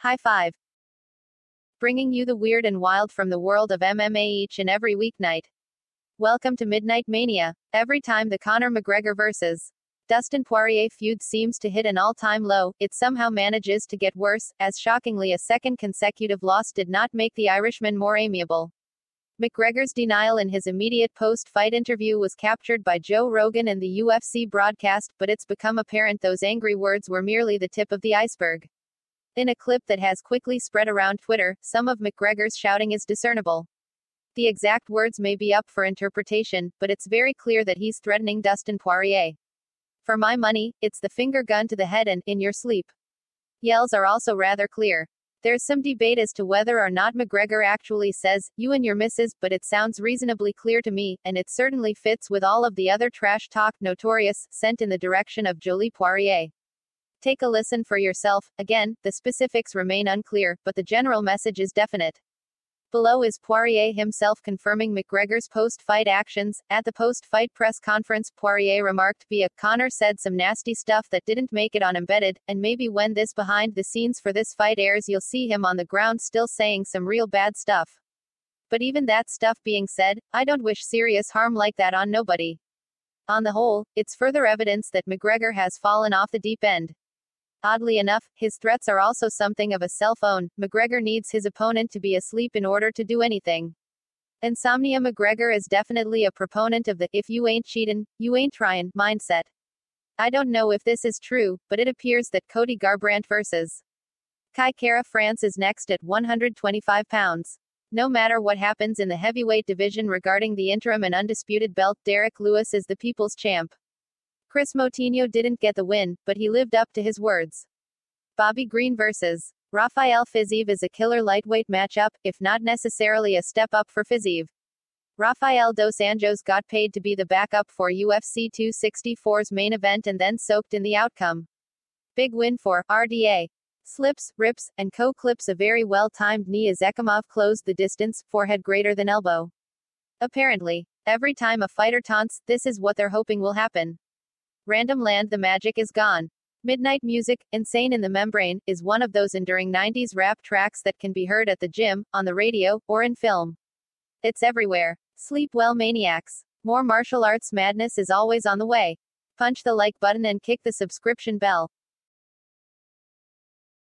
High five. Bringing you the weird and wild from the world of MMA each and every weeknight. Welcome to Midnight Mania. Every time the Conor McGregor vs. Dustin Poirier feud seems to hit an all-time low, it somehow manages to get worse, as shockingly a second consecutive loss did not make the Irishman more amiable. McGregor's denial in his immediate post-fight interview was captured by Joe Rogan and the UFC broadcast, but it's become apparent those angry words were merely the tip of the iceberg. In a clip that has quickly spread around Twitter, some of McGregor's shouting is discernible. The exact words may be up for interpretation, but it's very clear that he's threatening Dustin Poirier. For my money, it's the finger gun to the head and, in your sleep. Yells are also rather clear. There's some debate as to whether or not McGregor actually says, "You and your missus," but it sounds reasonably clear to me, and it certainly fits with all of the other trash talk notorious sent in the direction of Jolie Poirier. Take a listen for yourself. Again, the specifics remain unclear, but the general message is definite. Below is Poirier himself confirming McGregor's post-fight actions. At the post-fight press conference, Poirier remarked via, "Conor said some nasty stuff that didn't make it on Embedded, and maybe when this behind the scenes for this fight airs you'll see him on the ground still saying some real bad stuff. But even that stuff being said, I don't wish serious harm like that on nobody." On the whole, it's further evidence that McGregor has fallen off the deep end. Oddly enough, his threats are also something of a cell phone. McGregor needs his opponent to be asleep in order to do anything. Insomnia. McGregor is definitely a proponent of the "if you ain't cheatin', you ain't tryin' mindset. I don't know if this is true, but it appears that Cody Garbrandt vs. Kai Kara France is next at 125 pounds. No matter what happens in the heavyweight division regarding the interim and undisputed belt, Derek Lewis is the people's champ. Chris Moutinho didn't get the win, but he lived up to his words. Bobby Green vs. Rafael Fiziev is a killer lightweight matchup, if not necessarily a step up for Fiziev. Rafael dos Anjos got paid to be the backup for UFC 264's main event and then soaked in the outcome. Big win for RDA. Slips, rips, and clips a very well-timed knee as Ekimov closed the distance, forehead greater than elbow. Apparently, every time a fighter taunts, this is what they're hoping will happen. Random Land. The magic is gone. Midnight Music, Insane in the Membrane, is one of those enduring 90s rap tracks that can be heard at the gym, on the radio, or in film. It's everywhere. Sleep well, maniacs. More martial arts madness is always on the way. Punch the like button and kick the subscription bell.